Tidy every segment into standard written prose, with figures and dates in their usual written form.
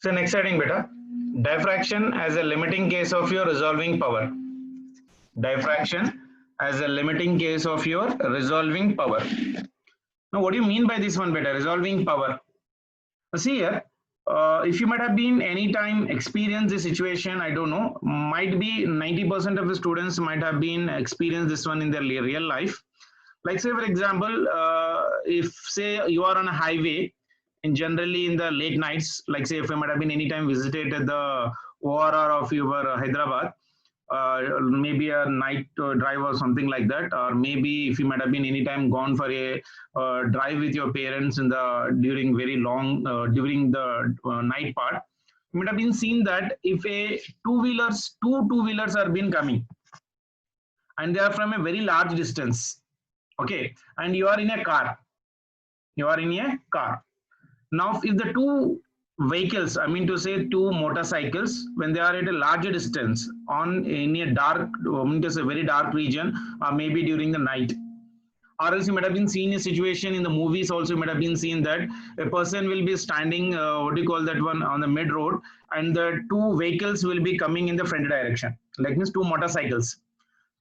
So next heading beta, diffraction as a limiting case of your resolving power. Diffraction as a limiting case of your resolving power. Now what do you mean by this one beta, resolving power? See here, if you might have been any time experienced this situation, I don't know, might be 90% of the students might have been experienced this one in their real life. Like say for example, if say you are on a highway and generally in the late nights, like say if you might have been any time visited at the ORR of your Hyderabad, maybe a night drive or something like that, or maybe if you might have been any time gone for a drive with your parents in the during very long during the night part, you might have been seen that if a two-wheelers are been coming and they are from a very large distance, okay, and you are in a car, now if the two vehicles, I mean to say two motorcycles, when they are at a larger distance on in a dark, I mean to say very dark region, or maybe during the night, or else you might have been seen a situation in the movies also, you might have been seen that a person will be standing, what do you call that one, on the mid road, and the two vehicles will be coming in the front direction, like means two motorcycles.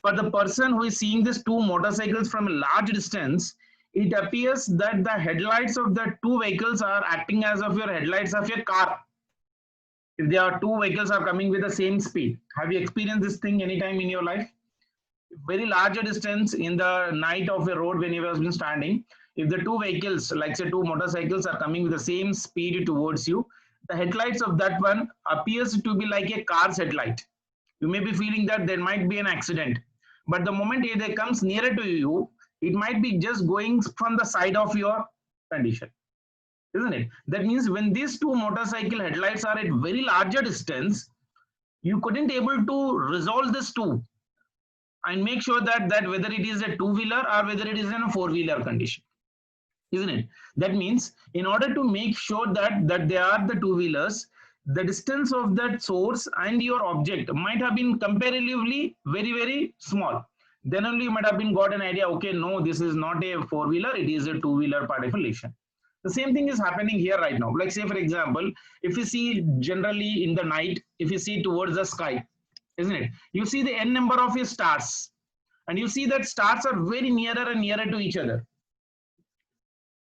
For the person who is seeing these two motorcycles from a large distance, it appears that the headlights of the two vehicles are acting as of your headlights of your car. If there are two vehicles are coming with the same speed, have you experienced this thing anytime in your life? Very larger distance in the night of a road when you have been standing, if the two vehicles, like say two motorcycles, are coming with the same speed towards you, the headlights of that one appears to be like a car's headlight. You may be feeling that there might be an accident, but the moment it comes nearer to you, it might be just going from the side of your condition, isn't it? That means when these two motorcycle headlights are at very larger distance, you couldn't able to resolve this two and make sure that whether it is a two-wheeler or whether it is in a four-wheeler condition, isn't it? That means in order to make sure that they are the two-wheelers, the distance of that source and your object might have been comparatively very small. Then only you might have been got an idea, okay, no, this is not a four-wheeler, it is a two-wheeler particulation. The same thing is happening here right now. Like say for example, if you see generally in the night, if you see towards the sky, isn't it, you see the n number of your stars, and you see that stars are very nearer and nearer to each other.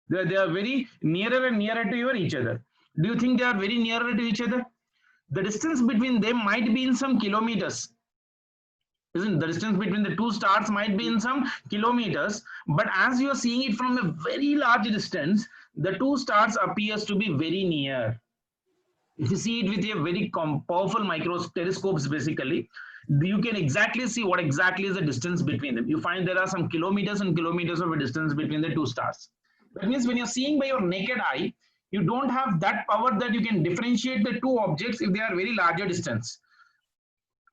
They are very nearer and nearer to each other. Do you think they are very nearer to each other? The distance between them might be in some kilometers. Isn't the distance between the two stars might be in some kilometers, but as you are seeing it from a very large distance, the two stars appears to be very near. If you see it with a very powerful telescopes, basically, you can exactly see what exactly is the distance between them. You find there are some kilometers and kilometers of a distance between the two stars. That means when you're seeing by your naked eye, you don't have that power that you can differentiate the two objects if they are very larger distance.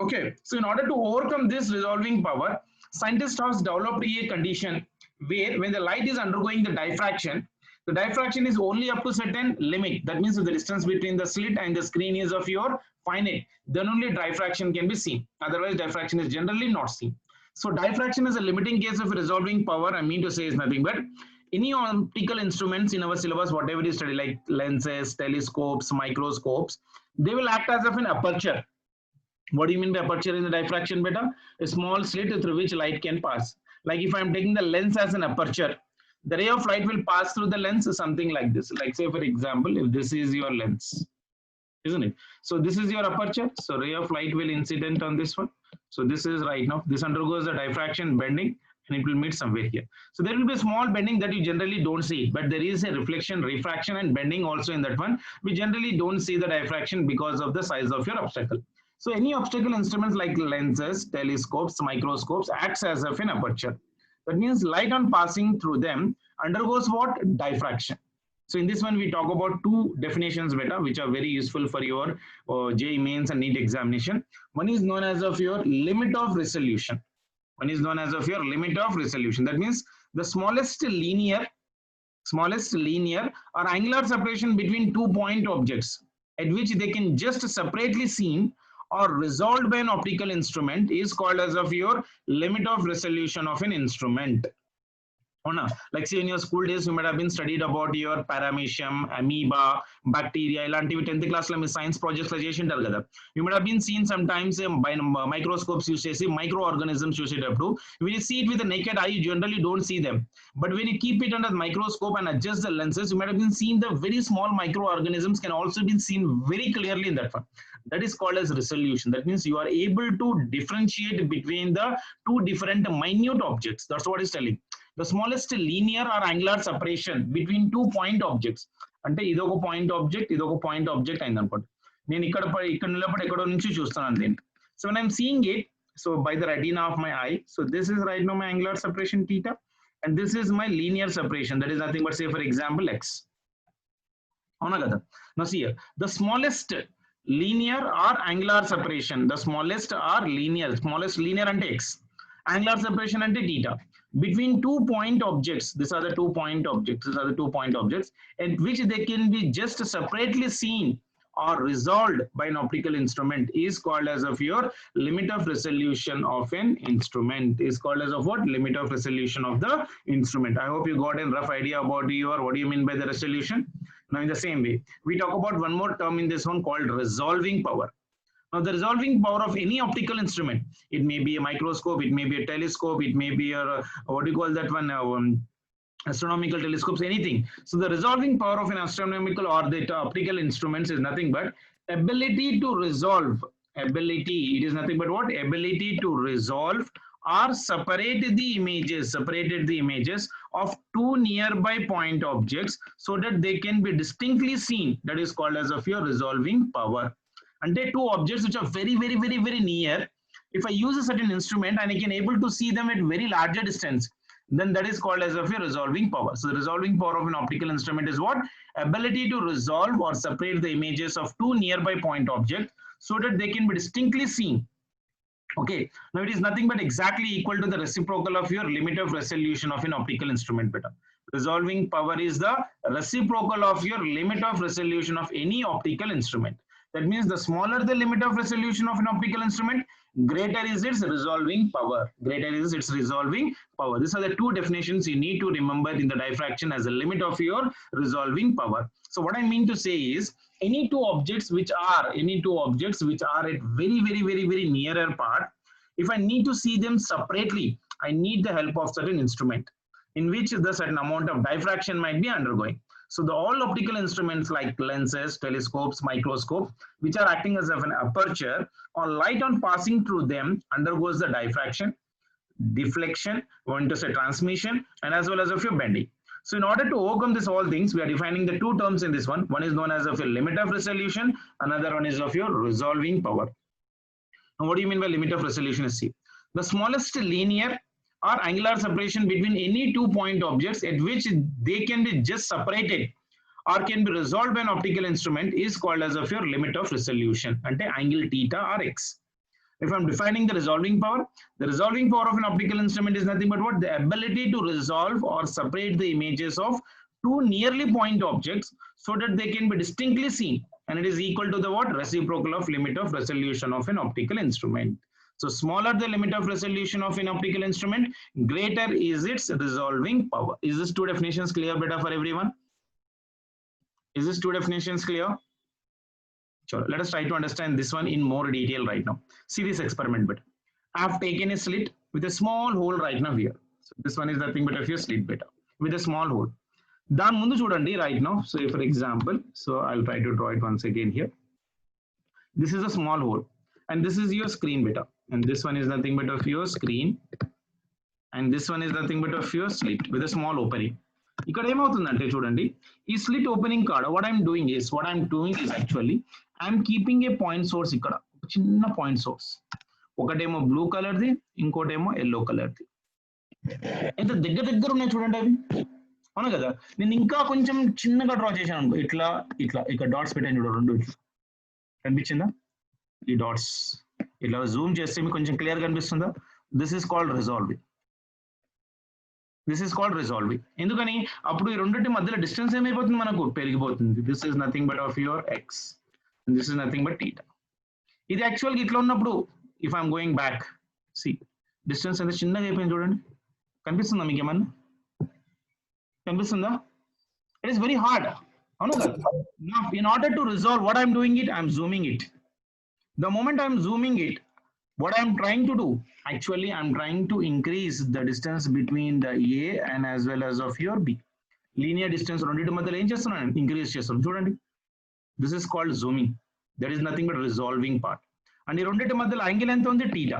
Okay, so in order to overcome this resolving power, scientists have developed a condition where when the light is undergoing the diffraction, the diffraction is only up to certain limit. That means if the distance between the slit and the screen is of your finite, then only diffraction can be seen. Otherwise, diffraction is generally not seen. So diffraction is a limiting case of resolving power. I mean to say is nothing but any optical instruments in our syllabus, whatever you study, like lenses, telescopes, microscopes, they will act as of an aperture. What do you mean by aperture in the diffraction beta? A small slit through which light can pass. Like if I'm taking the lens as an aperture, the ray of light will pass through the lens, something like this. Like say for example, if this is your lens, isn't it? So this is your aperture. So ray of light will incident on this one. So this is right now, this undergoes the diffraction bending and it will meet somewhere here. So there will be a small bending that you generally don't see, but there is a reflection, refraction and bending also in that one. We generally don't see the diffraction because of the size of your obstacle. So any optical instruments like lenses, telescopes, microscopes acts as of an aperture. That means light on passing through them undergoes what? Diffraction. So in this one, we talk about two definitions beta, which are very useful for your JEE mains and NEET examination. One is known as of your limit of resolution. One is known as of your limit of resolution. That means the smallest linear or angular separation between 2 point objects at which they can just separately seen or resolved by an optical instrument is called as of your limit of resolution of an instrument. Like say in your school days, you might have been studied about your paramecium, amoeba, bacteria, ilantivi 10th class lo science projects la chesi untaru kada. You might have been seen sometimes by microscopes use chesi microorganisms చూసేటప్పుడు when you see it with the naked eye, you generally don't see them. But when you keep it under the microscope and adjust the lenses, you might have been seen the very small microorganisms can also be seen very clearly in that one. That is called as resolution. That means you are able to differentiate between the two different minute objects. That's what it's telling. The smallest linear or angular separation between two point objects. అంటే ఇదొక point object ఇదొక point object అయింది అనుకోండి నేను ఇక్కడ నిలబడి ఎక్కడో నుంచి చూస్తాను దీన్ని so when I'm seeing it so by the retina of my eye so this is right now my angular separation theta and this is my linear separation that is nothing but say for example x అవునా కదా now see here the smallest linear or angular separation the smallest linear ante x angular separation ante theta between 2 point objects. These are the 2 point objects at which they can be just separately seen or resolved by an optical instrument is called as of your limit of resolution of an instrument is called as of what limit of resolution of the instrument. I hope you got a rough idea about your what do you mean by the resolution. Now in the same way we talk about one more term in this one called resolving power. Now the resolving power of any optical instrument, it may be a microscope, it may be a telescope, it may be a what do you call that one, astronomical telescopes, anything. So the resolving power of an astronomical or the optical instruments is nothing but ability to resolve. Ability, it is nothing but what? Ability to resolve or separated the images of two nearby point objects so that they can be distinctly seen. That is called as of your resolving power. And two objects which are very near, if I use a certain instrument and I can able to see them at very larger distance, then that is called as of your resolving power. So the resolving power of an optical instrument is what? Ability to resolve or separate the images of two nearby point objects so that they can be distinctly seen. Okay, now it is nothing but exactly equal to the reciprocal of your limit of resolution of an optical instrument beta. Resolving power is the reciprocal of your limit of resolution of any optical instrument. That means the smaller the limit of resolution of an optical instrument, greater is its resolving power. These are the two definitions you need to remember in the diffraction as a limit of your resolving power. So what I mean to say is any two objects which are at very nearer part, if I need to see them separately, I need the help of certain instrument in which the certain amount of diffraction might be undergoing. So the all optical instruments like lenses, telescopes, microscopes, which are acting as an aperture or light on passing through them undergoes the diffraction, deflection, going to say transmission, and as well as of your bending. So in order to overcome this all things, we are defining the two terms in this one. One is known as of your limit of resolution, another one is of your resolving power. Now what do you mean by limit of resolution? See, the smallest linear or angular separation between any 2 point objects at which they can be just separated or can be resolved by an optical instrument is called as of your limit of resolution ante angle theta or x. If I'm defining the resolving power of an optical instrument is nothing but what? The ability to resolve or separate the images of two nearly point objects so that they can be distinctly seen, and it is equal to the what? Reciprocal of limit of resolution of an optical instrument. So smaller the limit of resolution of an optical instrument, greater is its resolving power. Is this two definitions clear beta for everyone? Is this two definitions clear? Sure. Let us try to understand this one in more detail right now. See this experiment beta. I have taken a slit with a small hole right now here. So this one is nothing but of your slit beta with a small hole. Dan mundu chudandi right now. So for example, so I'll try to draw it once again here. This is a small hole and this is your screen beta. And this one is nothing but of your screen and this one is nothing but of your slit with a small opening. ఇక్కడ ఏమవుతుందంటే చూడండి ఈ slit opening కాడ what I'm doing is actually I'm keeping a point source ఇక్కడ చిన్న point source ఒకటేమో blue కలర్ది ఇంకోటేమో ఎల్లో కలర్ది ఎంత దగ్గర ఉన్నాయి చూడండి అవి అవును కదా నేను ఇంకా కొంచెం చిన్నగా డ్రా చేశాను అనుకో ఇట్లా ఇక్కడ డాట్స్ పెట్టాను చూడ రెండు కనిపించిందా ఈ డాట్స్ ఇట్లా జూమ్ చేస్తే మీకు కొంచెం క్లియర్ కనిపిస్తుందా? This is called resolving. ఎందుకని అప్పుడు ఈ రెండింటి మధ్యలో డిస్టెన్స్ ఏమైపోతుంది మనకు పెరిగిపోతుంది. This is nothing but of your X, this is nothing but theta. ఇది యాక్చువల్గా ఇట్లా ఉన్నప్పుడు if I'm going back see distance ఎంత చిన్నగా అయిపోయింది చూడండి, కనిపిస్తుందా మీకు ఏమన్నా? Kanpisunda? It is very hard. Now, in order to resolve what I'm doing it, I'm zooming it. The moment I'm zooming it, what I'm trying to do, actually, I'm trying to increase the distance between the A and as well as of your B. Linear distance increase chestunna. This is called zooming. That is nothing but resolving part. And ఈ రెండిటి మధ్యలో angle ఎంత ఉంది theta.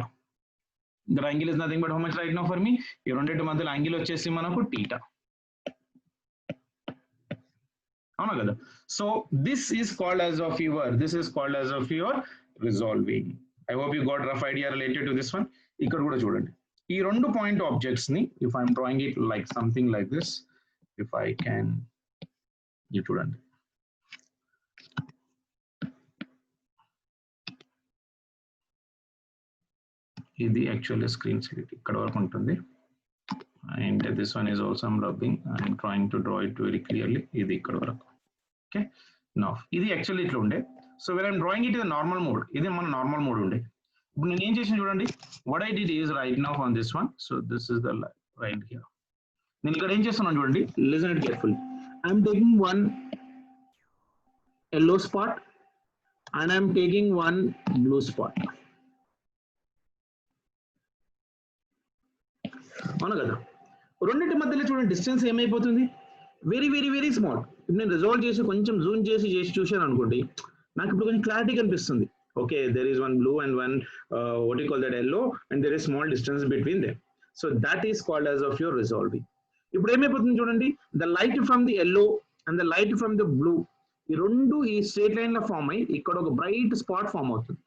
The angle is nothing but how much right now for me? ఈ రెండిటి మధ్యలో angle వచ్చేసి మనకు theta. అవునా కదా? So this is called as of your resolving. I hope you got rough idea related to this one. ఇక్కడ కూడా చూడండి. ఈ రెండు పాయింట్ ఆబ్జెక్ట్స్ ని if I'm drawing it like something like this, if I can, you చూడండి. ఇది actually screen ఇక్కడ వరకు ఉంటుంది. And this one is also I'm rubbing. I'm trying to draw it very clearly. ఇది ఇక్కడ వరకు. Okay. Now ఇది యాక్చువల్లీ ఇట్లా ఉండే. So when I'm drawing it in the normal mode, ఇది మన normal mode ఉండే. ఇప్పుడు నేను ఏం చేసిన చూడండి. What I did is right now on this one. So this is the right here. నేను ఇక్కడ ఏం చేస్తున్నాను చూడండి. Listen it carefully. I'm taking one yellow spot and I'm taking one blue spot. అవునా కదా? రెండింటి మధ్యలో చూడండి డిస్టెన్స్ ఏమైపోతుంది, వెరీ వెరీ వెరీ స్మాల్. ఇప్పుడు నేను రిజాల్వ్ చేసి కొంచెం జూమ్ చేసి చూశాను అనుకోండి, నాకు ఇప్పుడు కొంచెం క్లారిటీ కనిపిస్తుంది. Okay, there is one blue and one what you call that yellow and there is small distance between them. So that is called as of your resolving. ఇప్పుడు ఏమైపోతుంది చూడండి, the light from the yellow and the light from the blue, ఈ రెండు ఈ straight line లో form అయ్యి ఇక్కడ ఒక బ్రైట్ స్పాట్ ఫామ్ అవుతుంది.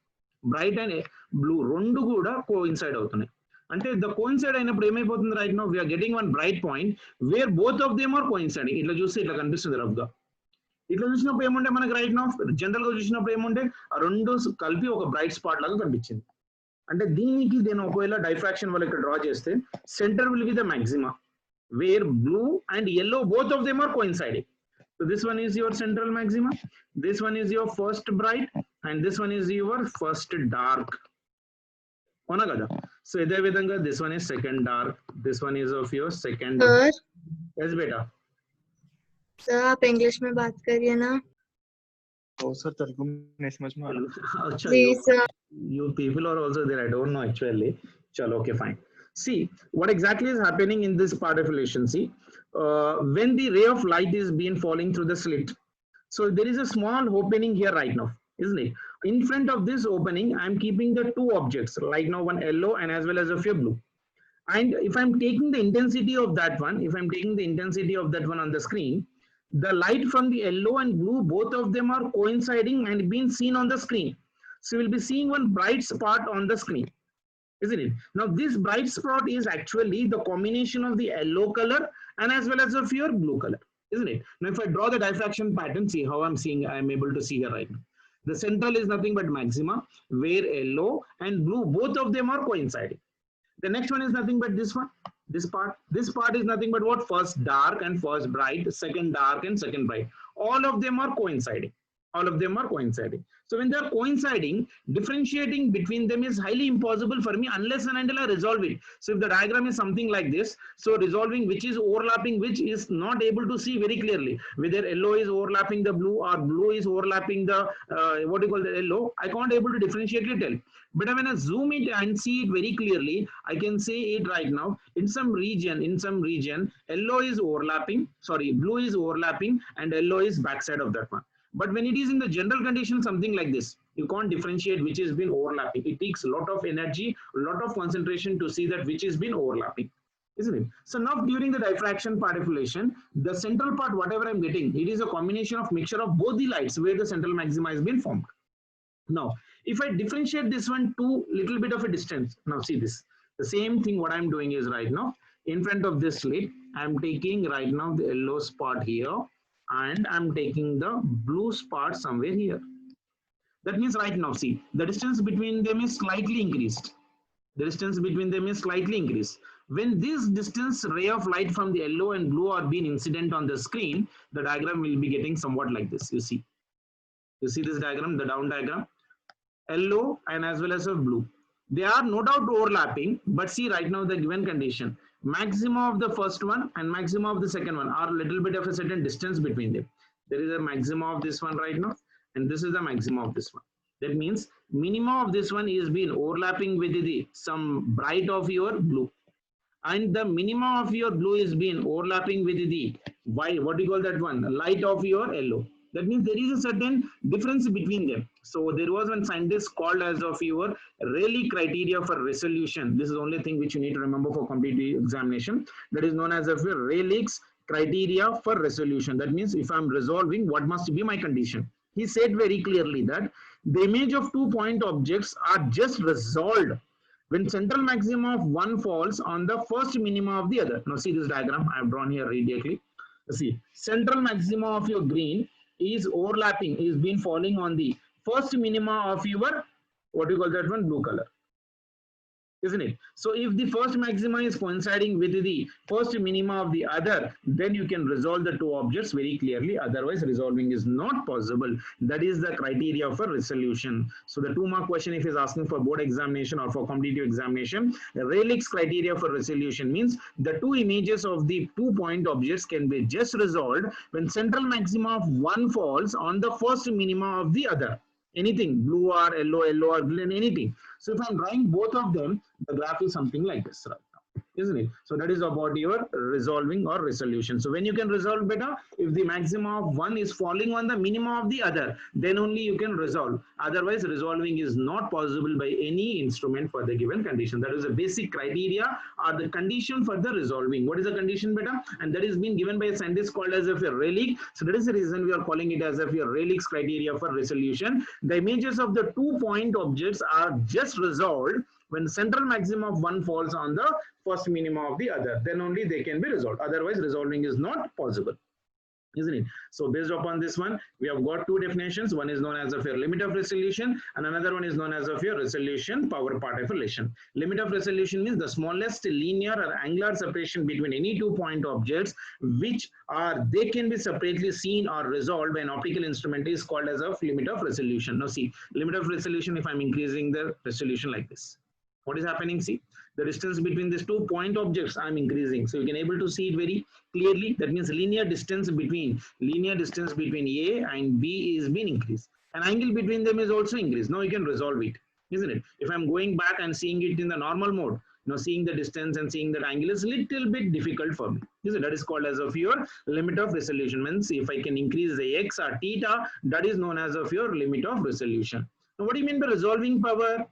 బ్రైట్ అండ్ బ్లూ రెండు కూడా కోఇన్సైడ్ అవుతున్నాయి. అంటే ద కోయిన్సైడ్ అయినప్పుడు ఏమైపోతుంది, right now we're getting one bright point where both of them are coinciding. ఇట్లా చూస్తే ఇట్లా కనిపిస్తుంది రఫ్ గా. ఇట్లా చూసినప్పుడు ఏముంటే మనకి రైట్ నౌ జనరల్ గా చూసినప్పుడు ఏముంటే ఆ రెండు కలిపి ఒక బ్రైట్ స్పాట్ లాగా కనిపించింది. అంటే దీనికి నేను ఒకవేళ డైఫ్రాక్షన్ వల్ల ఇక్కడ డ్రా చేస్తే centre will be the maxima where blue and yellow both of them are coinciding. So this one is your central maxima, this one is your first bright and this one is your first dark. होना కదా? So इधर विधंगा this one is second dark, this one is of your second. Sir, yes बेटा. Sir आप English में बात करिए ना. Oh sir, Telugu में समझ में आ रहा है. Please sir. You people are also there. I don't know actually. Chalo, okay, fine. See what exactly is happening in this part of relation. See, when the ray of light is being falling through the slit, so there is a small opening here right now, isn't it? In front of this opening, I am keeping the two objects, like now one yellow and as well as of your blue. And if I'm taking the intensity of that one, on the screen, the light from the yellow and blue, both of them are coinciding and being seen on the screen. So we'll be seeing one bright spot on the screen, isn't it? Now this bright spot is actually the combination of the yellow color and as well as of your blue color, isn't it? Now if I draw the diffraction pattern, see how I'm able to see here right now. The central is nothing but maxima where yellow and blue both of them are coinciding. The next one is nothing but this one, this part is nothing but what, first dark and first bright, second dark and second bright, all of them are coinciding. So when they are coinciding, differentiating between them is highly impossible for me unless and until I resolve it. So if the diagram is something like this, so resolving which is overlapping which is not able to see very clearly, whether yellow is overlapping the blue or blue is overlapping the what you call the yellow, I can't able to differentiately tell. But when I zoom it and see it very clearly, I can say it right now. In some region, yellow is overlapping, blue is overlapping and yellow is backside of that one. But when it is in the general condition, something like this, you can't differentiate which has been overlapping. It takes a lot of energy, a lot of concentration to see that which has been overlapping, isn't it? So now during the diffraction part of relation, the central part, whatever I'm getting, it is a combination of mixture of both the lights where the central maxima has been formed. Now, if I differentiate this one to little bit of a distance, now see this, the same thing what I'm doing is right now, in front of this slit, I'm taking right now the yellow spot here, and I'm taking the blue spot somewhere here. That means right now, see, the distance between them is slightly increased. When this distance ray of light from the yellow and blue are being incident on the screen, the diagram will be getting somewhat like this. You see this diagram, the down diagram, yellow and as well as of blue. They are no doubt overlapping, but see right now the given condition. maxima of the first one and maxima of the second one are a little bit of a certain distance between them. There is a maxima of this one right now, and this is the maxima of this one. That means minima of this one is been overlapping with the some bright of your blue, and the minima of your blue is been overlapping with the white, what do you call that one, light of your yellow. That means there is a certain difference between them. So there was one scientist called as of your Rayleigh criteria for resolution. This is the only thing which you need to remember for competitive examination. That is known as of your Rayleigh's criteria for resolution. That means if I'm resolving, what must be my condition? He said very clearly that the image of 2 point objects are just resolved when central maxima of one falls on the first minima of the other. Now see this diagram I have drawn here immediately. See, central maxima of your green is overlapping, is been falling on the first minima of your, what do you call that one, blue color, isn't it? So if the first maxima is coinciding with the first minima of the other, then you can resolve the two objects very clearly. Otherwise, resolving is not possible. That is the criteria for resolution. So the 2-mark question, if is asking for board examination or for competitive examination, Rayleigh's criteria for resolution means the two images of the 2 point objects can be just resolved when central maxima of one falls on the first minima of the other. Anything, blue or yellow, yellow or green, anything. So if I'm drawing both of them, the graph is something like this right now, isn't it? So that is about your resolving or resolution. So when you can resolve better, if the maxima of one is falling on the minima of the other, then only you can resolve. Otherwise, resolving is not possible by any instrument for the given condition. That is a basic criteria or the condition for the resolving. What is the condition better? And that is being given by a scientist called as if a Rayleigh. So that is the reason we are calling it as if your Rayleigh's criteria for resolution. The images of the 2 point objects are just resolved when the central maximum of one falls on the first minima of the other. Then only they can be resolved. Otherwise, resolving is not possible, isn't it? So based upon this one, we have got two definitions. One is known as of your limit of resolution, and another one is known as of your resolution power part of relation. Limit of resolution means the smallest linear or angular separation between any 2 point objects which are, they can be separately seen or resolved by an optical instrument is called as of limit of resolution. Now see, limit of resolution, if I'm increasing the resolution like this, what is happening? See, the distance between these 2 point objects I'm increasing, so you can able to see it very clearly. That means linear distance between A and B is being increased. An angle between them is also increased. Now you can resolve it, isn't it? If I'm going back and seeing it in the normal mode, now seeing the distance and seeing that angle is little bit difficult for me. That is called as of your limit of resolution. Means if I can increase the x or theta, that is known as of your limit of resolution. Now what do you mean by resolving power?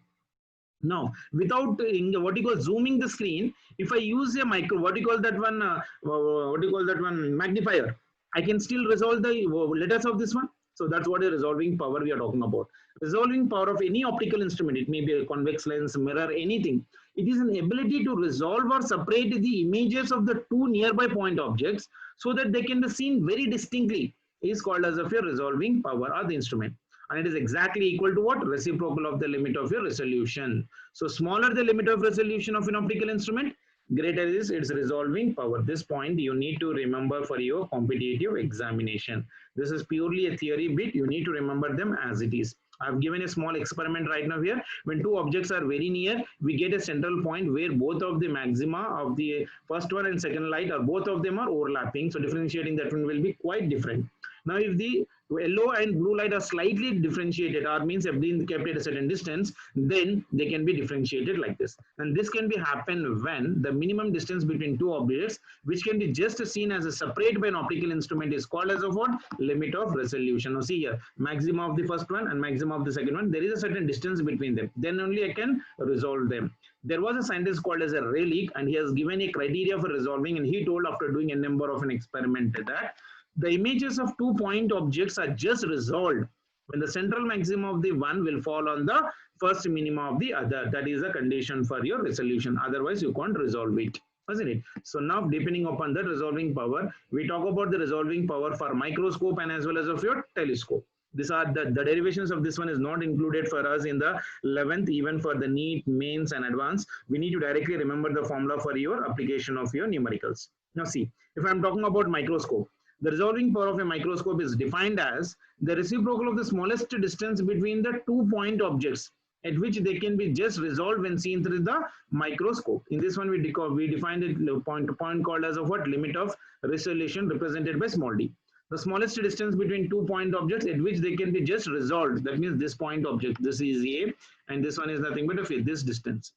Now, without what you call zooming the screen, if I use a micro, what do you call that one, magnifier, I can still resolve the letters of this one. So that's what a resolving power we are talking about. Resolving power of any optical instrument, it may be a convex lens, mirror, anything. It is an ability to resolve or separate the images of the two nearby point objects so that they can be seen very distinctly. It is called as of your resolving power of the instrument. And it is exactly equal to what? Reciprocal of the limit of your resolution. So smaller the limit of resolution of an optical instrument, greater is its resolving power. This point you need to remember for your competitive examination. This is purely a theory bit. You need to remember them as it is. I have given a small experiment right now here. When two objects are very near, we get a central point where both of the maxima of the first one and second light are both of them are overlapping. So differentiating that one will be quite different. Now if the yellow and blue light are slightly differentiated, or means have been kept at a certain distance, then they can be differentiated like this. And this can be happen when the minimum distance between two objects, which can be just seen as a separate by an optical instrument, is called as of what? Limit of resolution. Now see here, maxima of the first one and maxima of the second one, there is a certain distance between them. Then only I can resolve them. There was a scientist called as a Rayleigh, and he has given a criteria for resolving, and he told after doing a number of an experiment that the images of 2 point objects are just resolved when the central maximum of the one will fall on the first minima of the other. That is a condition for your resolution. Otherwise, you can't resolve it, isn't it? So now, depending upon the resolving power, we talk about the resolving power for microscope and as well as of your telescope. These are the derivations of this one is not included for us in the 11th, even for the NEET, mains and advanced. We need to directly remember the formula for your application of your numericals. Now see, if I'm talking about microscope, the resolving power of a microscope is defined as the reciprocal of the smallest distance between the 2 point objects. at which they can be just resolved when seen through the microscope. In this one, we defined it point to point called as of what? Limit of resolution represented by small d. The smallest distance between 2 point objects at which they can be just resolved. That means this point object, this is A, and this one is nothing but this distance.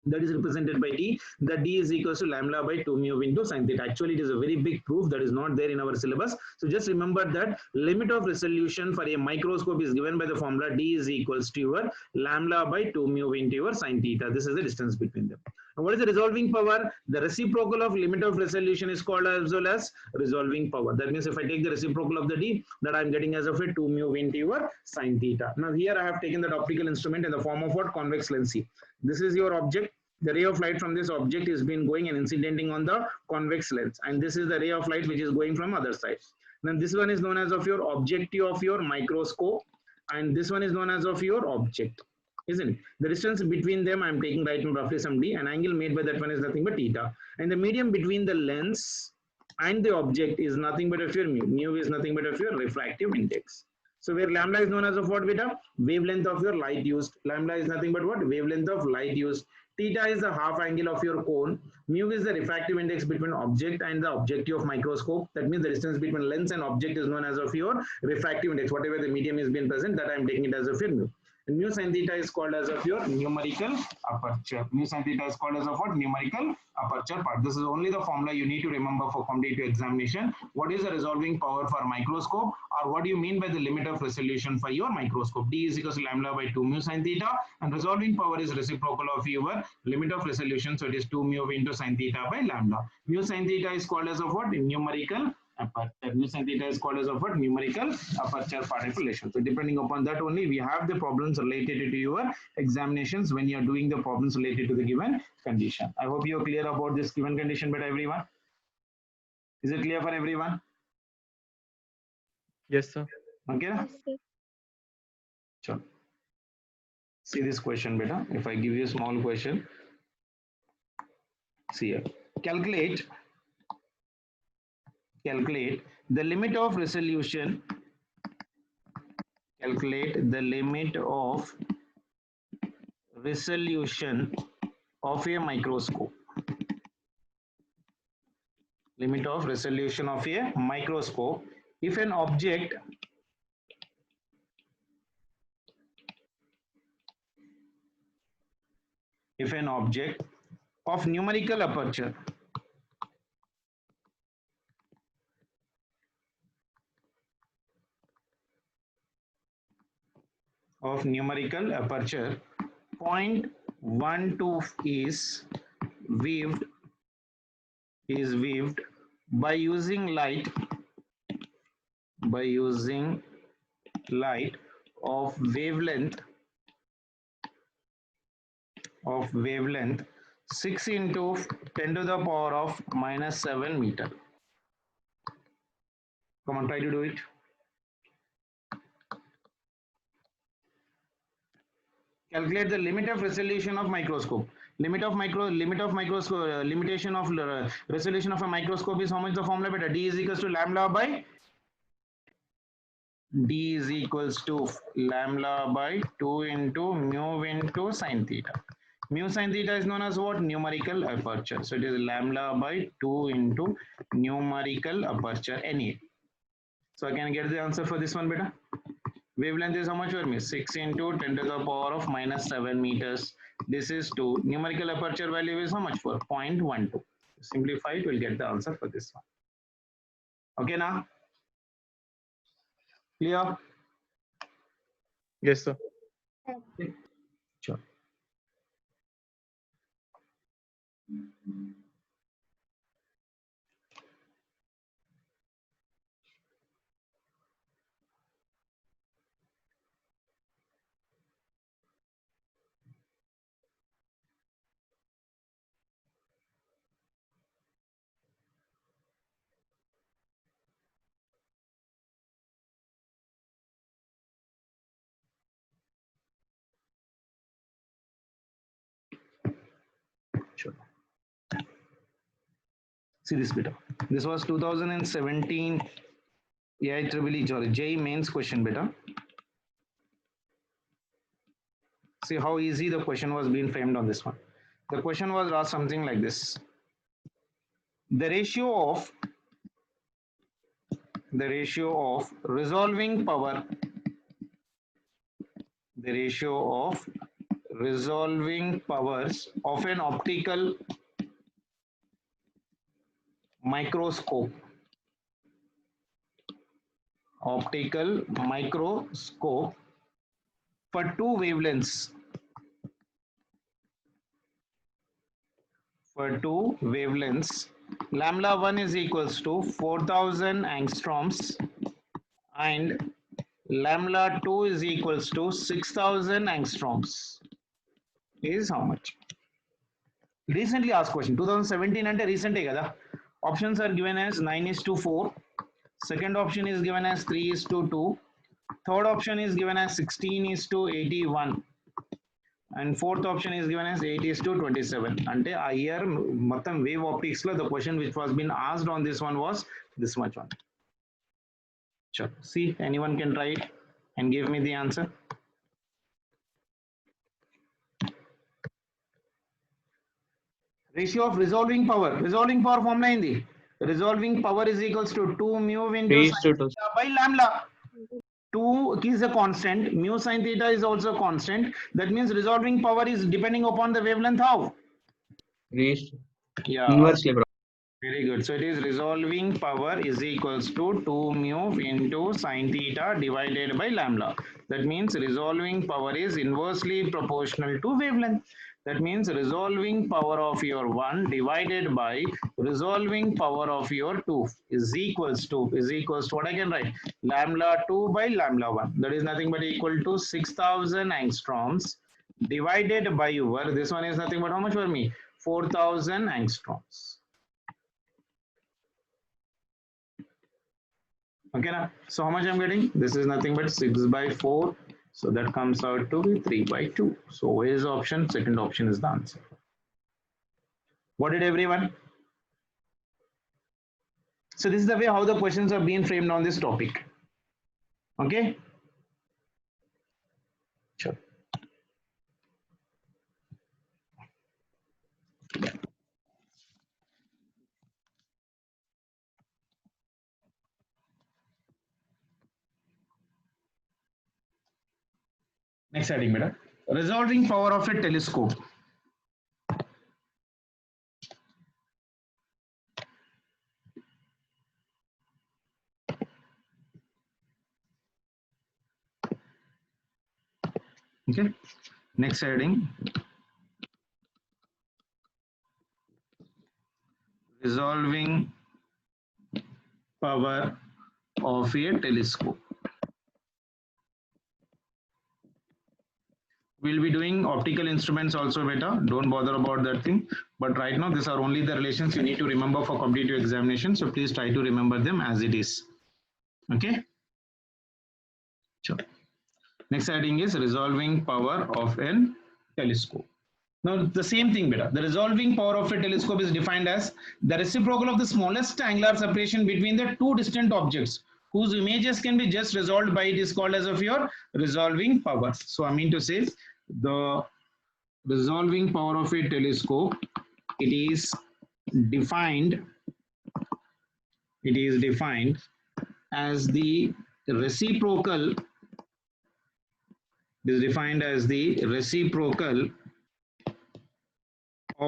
That is represented by d. The d is equals to lambda by 2 mu into sin theta. Actually, it is a very big proof that is not there in our syllabus. So just remember that limit of resolution for a microscope is given by the formula d is equals to your lambda by 2 mu into your sin theta. This is the distance between them. And what is the resolving power? The reciprocal of limit of resolution is called as well as resolving power. That means if I take the reciprocal of the d, that I am getting as of a 2 mu into your sin theta. Now here I have taken that optical instrument in the form of what? Convex lens. This is your object. The ray of light from this object is been going and incidenting on the convex lens, and this is the ray of light which is going from other side. Now this one is known as of your objective of your microscope, and this one is known as of your object, isn't it? The distance between them I am taking right now roughly some d, and angle made by that one is nothing but theta, and the medium between the lens and the object is nothing but of your mu. Mu is nothing but of your refractive index. So where lambda is known as of what, beta? Wavelength of your light used. Lambda is nothing but what? Wavelength of light used. Theta is the half angle of your cone. Mu is the refractive index between object and the objective of microscope. That means the distance between lens and object is known as of your refractive index. Whatever the medium is being present, that I am taking it as of your mu. And mu sin theta is called as of your numerical aperture. Mu sin theta is called as of what? Numerical aperture part. This is only the formula you need to remember for competitive examination. What is the resolving power for microscope, or what do you mean by the limit of resolution for your microscope? D is equals to lambda by 2 mu sin theta, and resolving power is reciprocal of your limit of resolution, so it is 2 mu into sin theta by lambda. Mu sin theta is called as of what? Numerical aperture. Mu sin theta is called as of what? Numerical aperture part relation. So depending upon that only we have the problems related to your examinations when you are doing the problems related to the given condition. I hope you are clear about this given condition, but everyone, is it clear for everyone? Yes, sir. Okay. Yes, sir. Sure. See this question, beta. If I give you a small question, see here. Calculate the limit of resolution. Calculate the limit of resolution of a microscope. Limit of resolution of a microscope if an object of numerical aperture of numerical aperture 0.12 is weaved by using light of wavelength 6 into 10 to the power of -7 meter. Come on, try to do it. Calculate the limit of resolution of microscope. Limitation of resolution of a microscope is how much? The formula, beta. D is equals to lambda by 2 into mu into sin theta. Mu sin theta is known as what? Numerical aperture. So it is lambda by 2 into numerical aperture NA. So I can get the answer for this one, beta. Wavelength is how much for me? 6 into 10 to the power of -7 meters. This is 2. Numerical aperture value is how much for? 0.12. Simplify it, we'll get the answer for this one. Okay, now? Clear? Yes, sir. Okay. Sure. Sure. See this beta. This was 2017 JEE mains question, beta. See how easy the question was being framed on this one. The question was asked something like this. The ratio of resolving power, the ratio of resolving powers of an optical microscope for two wavelengths, lambda 1 is equals to 4000 angstroms and lambda 2 is equals to 6000 angstroms is how much? Recently asked question, 2017 and recent kada. Options are given as 9:4. Second option is given as 3:2. Third option is given as 16:81. And fourth option is given as 8:27. Ante a year matam wave optics lo the question which was been asked on this one was this much one. Sure. See, anyone can try it and give me the answer. Ratio of resolving power formula in the resolving power is equals to 2 mu into sin theta by lambda. 2 is a constant, mu sin theta is also constant. That means resolving power is depending upon the wavelength how? Yeah. Inversely, bro. Very good. So it is resolving power is equals to 2 mu into sin theta divided by lambda. That means resolving power is inversely proportional to wavelength. That means resolving power of your 1 divided by resolving power of your 2 is equals to what I can write? Lambda 2 by lambda 1. That is nothing but equal to 6000 angstroms divided by your, this one is nothing but how much for me? 4000 angstroms. Okay, now, so how much I'm getting? This is nothing but 6/4. So that comes out to be 3/2. So where is the option? Second option is the answer. Got it, everyone? So this is the way how the questions are being framed on this topic. Okay? Sure. Next heading, beta. Resolving power of a telescope. Okay. Next heading. Resolving power of a telescope. We'll be doing optical instruments also beta. Don't bother about that thing. But right now, these are only the relations you need to remember for competitive examination. So please try to remember them as it is. Okay. Sure. Next heading is resolving power of a telescope. Now the same thing beta. The resolving power of a telescope is defined as the reciprocal of the smallest angular separation between the two distant objects whose images can be just resolved by it is called as of your resolving power. So I mean to say the resolving power of a telescope, it is defined as the reciprocal,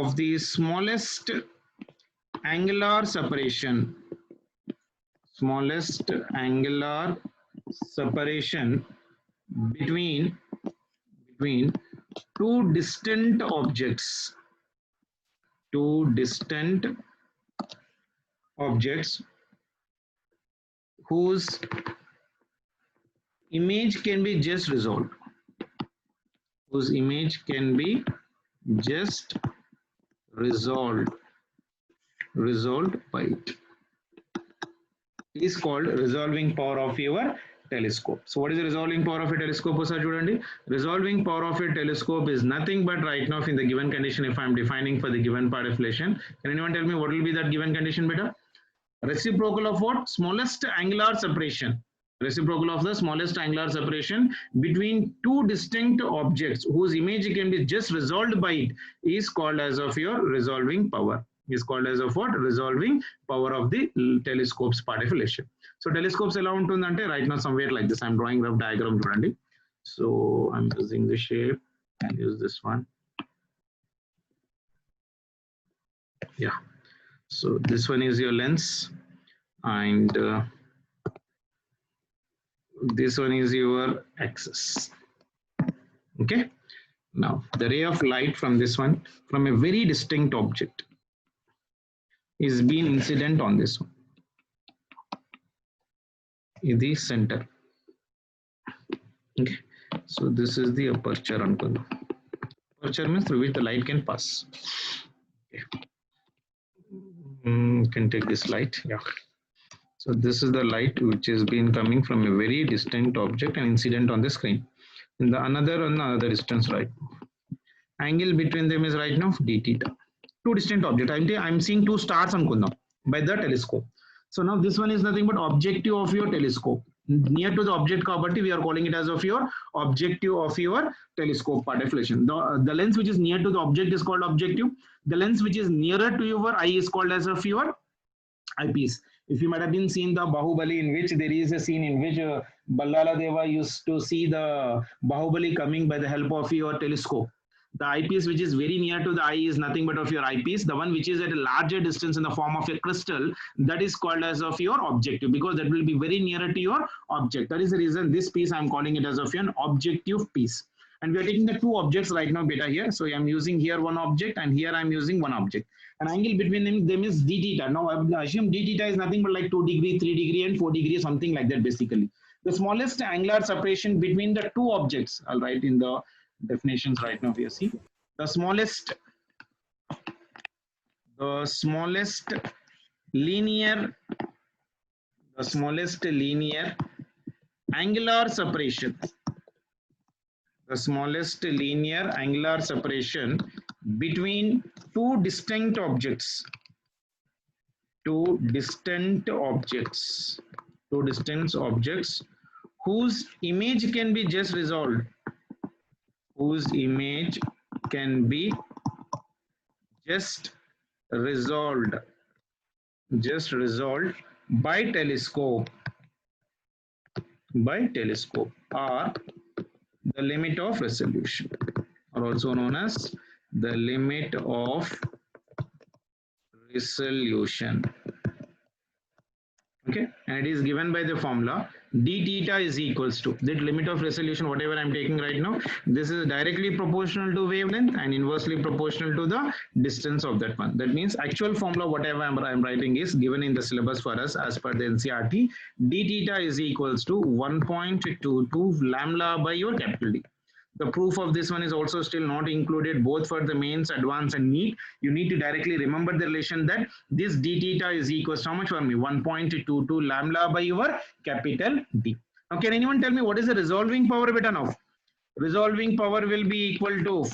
of the smallest angular separation, between two distant objects, whose image can be just resolved, resolved by it. It is called resolving power of your telescope. So what is the resolving power of a telescope? Resolving power of a telescope is nothing but right now in the given condition, if I am defining for the given part of relation, can anyone tell me what will be that given condition beta? Reciprocal of what? Smallest angular separation. Reciprocal of the smallest angular separation between two distinct objects whose image can be just resolved by it is called as of your resolving power. Is called as of what? Resolving power of the telescope's particulation. So telescopes ఎలా ఉంటుందంటే right now somewhere like this. I'm drawing rough diagram చూడండి. So I'm using the shape and use this one. Yeah. So this one is your lens and this one is your axis. Okay. Now the ray of light from this one, from a very distinct object, is being incident on this one in the center. Okay. So this is the aperture. Aperture means through which the light can pass. Okay. Can take this light. Yeah. So this is the light which is been coming from a very distinct object and incident on the screen. In the another distance, right? Angle between them is right now d theta. Two distinct objects. I'm seeing two stars by the telescope. So now this one is nothing but objective of your telescope. Near to the object kabatti, we are calling it as of your objective of your telescope particulation. The lens which is near to the object is called objective. The lens which is nearer to your eye is called as of your eyepiece. If you might have been seen the Bahubali, in which there is a scene in which Ballala Deva used to see the Bahubali coming by the help of your telescope. The eyepiece which is very near to the eye is nothing but of your eyepiece. The one which is at a larger distance in the form of a crystal, that is called as of your objective, because that will be very nearer to your object. That is the reason this piece I am calling it as of an objective piece. And we are taking the two objects right now beta here. So I am using here one object and here I am using one object. An angle between them is d theta. Now I assume d theta is nothing but like 2 degree, 3 degree and 4 degree, something like that basically. The smallest angular separation between the two objects, I'll write in the definitions right now here. See, the smallest linear angular separation. The smallest linear angular separation between two distinct objects. Two distinct objects whose image can be just resolved. Whose image can be just resolved by telescope or the limit of resolution, or also known as the limit of resolution. Okay, and it is given by the formula d theta is equals to that limit of resolution, whatever I'm taking right now. This is directly proportional to wavelength and inversely proportional to the distance of that one. That means actual formula, whatever I'm writing, is given in the syllabus for us as per the NCERT. D theta is equals to 1.22 lambda by your capital D. The proof of this one is also still not included, both for the mains, advanced and NEET. You need to directly remember the relation that this d theta is equals to how much for me? 1.22 lambda by your capital D. Now, can anyone tell me what is the resolving power beta now? Resolving power will be equal to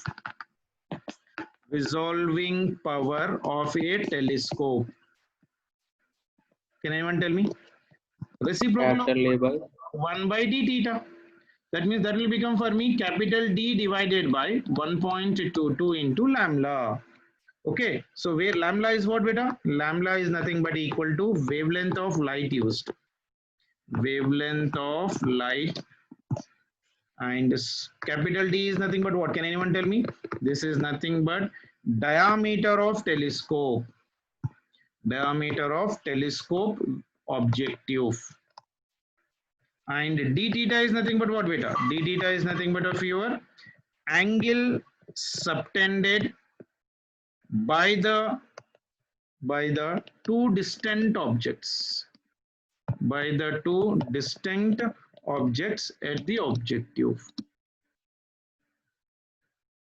resolving power of a telescope. Can anyone tell me? Reciprocal of 1 by d theta. That means that will become for me capital D divided by 1.22 into lambda. Okay, so where lambda is what beta? Lambda is nothing but equal to wavelength of light used. Wavelength of light, and capital D is nothing but what? Can anyone tell me? This is nothing but diameter of telescope. Diameter of telescope objective. And d theta is nothing but what beta? D theta is nothing but of your angle subtended by the two distinct objects. By the two distinct objects at the objective.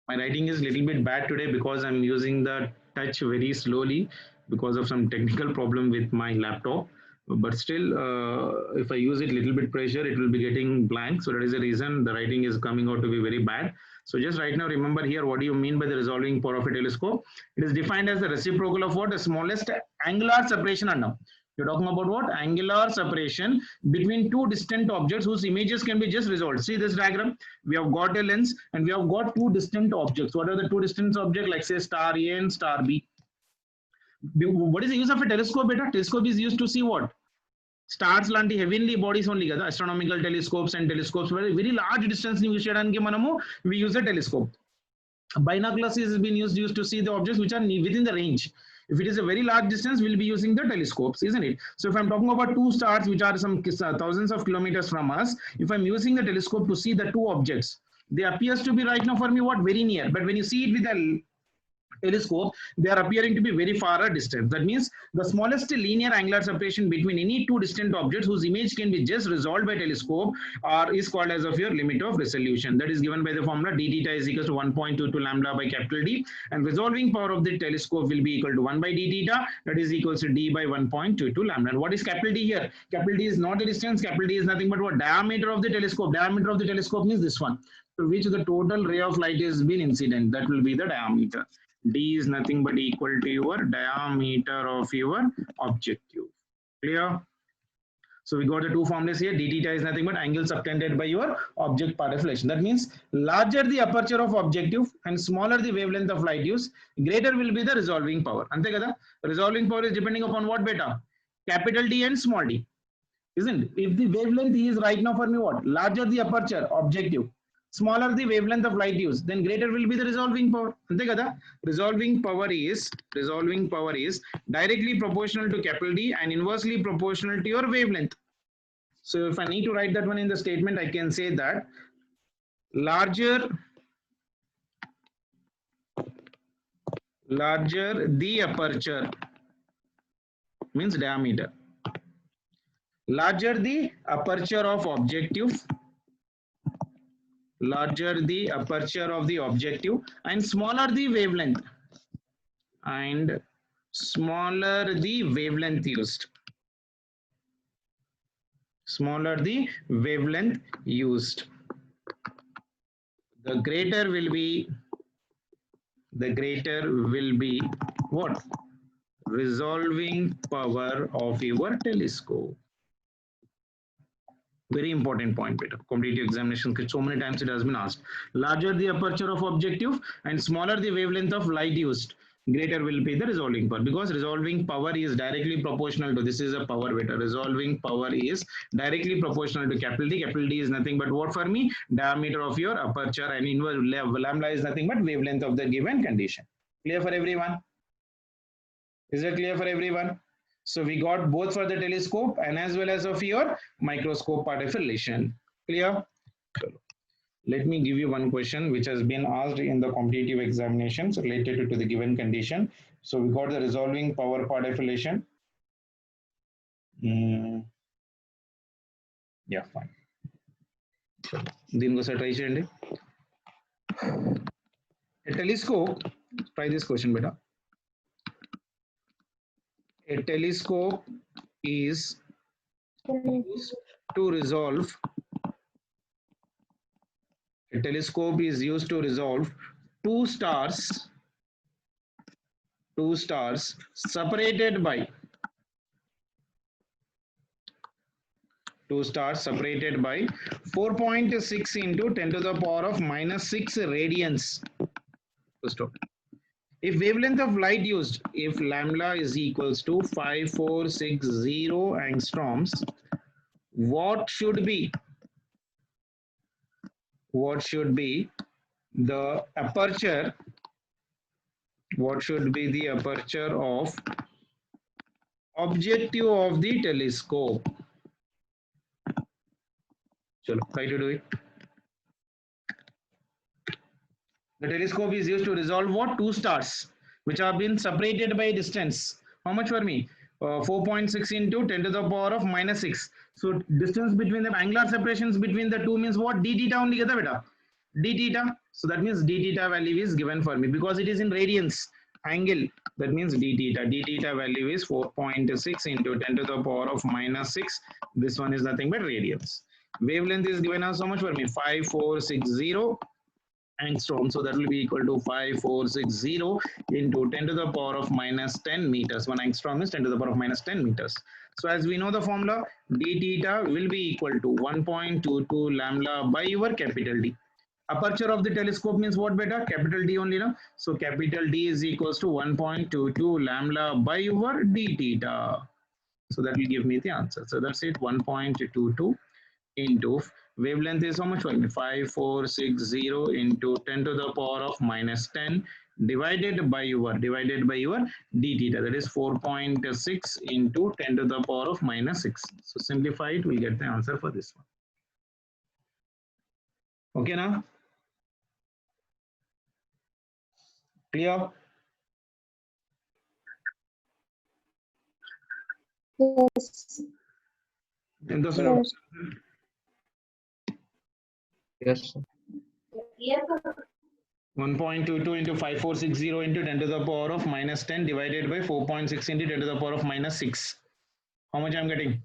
My writing is a little bit bad today because I'm using the touch very slowly because of some technical problem with my laptop. But still, if I use it little bit pressure, it will be getting blank. So that is the reason the writing is coming out to be very bad. So just right now, remember here, what do you mean by the resolving power of a telescope? It is defined as the reciprocal of what? The smallest angular separation unknown. You're talking about what? Angular separation between two distant objects whose images can be just resolved. See this diagram? We have got a lens and we have got two distant objects. What are the two distant objects? Like say star A and star B. What is the use of a telescope? Beta? Telescope is used to see what? Stars lanti heavenly bodies only kada. Astronomical telescopes and telescopes very large distance ni cheyadaniki manamu we use a telescope. Binoculars has been used to see the objects which are within the range. If it is a very large distance, we'll be using the telescopes, isn't it? So if I'm talking about two stars which are some thousands of kilometers from us, if I'm using the telescope to see the two objects, they appears to be right now for me what? Very near. But when you see it with a telescope, they are appearing to be very far a distance. That means the smallest linear angular separation between any two distant objects whose image can be just resolved by telescope is called as of your limit of resolution. That is given by the formula d theta is equal to 1.22 lambda by capital D, and resolving power of the telescope will be equal to 1 by d theta, that is equals to d by 1.22 lambda. And what is capital D here? Capital D is not the distance, capital D is nothing but what? Diameter of the telescope. Diameter of the telescope means this one, to which the total ray of light is been incident. That will be the diameter. D is nothing but equal to your diameter of your objective. Clear? So we got the two formulas here. D theta is nothing but angle subtended by your object part deflection. That means larger the aperture of objective and smaller the wavelength of light used, greater will be the resolving power. Ante kada? Resolving power is depending upon what beta? Capital D and small d. Isn't it? If the wavelength is right now for me what? Larger the aperture objective, smaller the wavelength of light used, then greater will be the resolving power. Ante kada? Resolving power is directly proportional to capital D and inversely proportional to your wavelength. So if I need to write that one in the statement, I can say that larger the aperture means diameter. Larger the aperture of objective, larger the aperture of the objective and smaller the wavelength, and smaller the wavelength used. Smaller the wavelength used, the greater will be what? Resolving power of your telescope. Very important point, beta. Competitive examination, so many times it has been asked. Larger the aperture of objective and smaller the wavelength of light used, greater will be the resolving power, because resolving power is directly proportional to, this is a power beta, resolving power is directly proportional to capital D. Capital D is nothing but what for me? Diameter of your aperture, and inverse lambda is nothing but wavelength of the given condition. Clear for everyone? Is it clear for everyone? So we got both for the telescope and as well as of your microscope part of relation. Clear? Let me give you one question which has been asked in the competitive examinations related to the given condition. So we got the resolving power part of relation. Yeah, fine. A telescope, try this question beta. A telescope is used to resolve. A telescope is used to resolve two stars separated by 4.6 into 10 to the power of -6 radians. If wavelength of light used, if lambda is equals to 5460 angstroms, what should be the aperture? What should be the aperture of objective of the telescope? Chalo, try to do it. The telescope is used to resolve what? Two stars which have been separated by distance. How much for me? 4.6 into 10 to the power of -6. So distance between the angular separations between the two means what? D theta only geta beta. D theta. So that means D theta value is given for me because it is in radians angle. That means D theta. D theta value is 4.6 into 10 to the power of -6. This one is nothing but radians. Wavelength is given as how much for me? 5460 angstrom. So that will be equal to 5460 into 10 to the power of -10 meters. 1 angstrom is 10 to the power of -10 meters. So as we know the formula, d theta will be equal to 1.22 lambda by your capital D. Aperture of the telescope means what, beta? Capital D only, no? So capital D is equals to 1.22 lambda by your d theta. So that will give me the answer. So that's it, 1.22 into wavelength is how much for me? 5460 into 10 to the power of minus 10 divided by your d theta, that is 4.6 into 10 to the power of minus 6. So simplify it, we'll get the answer for this one. Okay now? Clear? Yes. Yes. Yes, sir. 1.22 into 5460 into 10 to the power of minus 10 divided by 4.6 into 10 to the power of minus 6. How much I'm getting?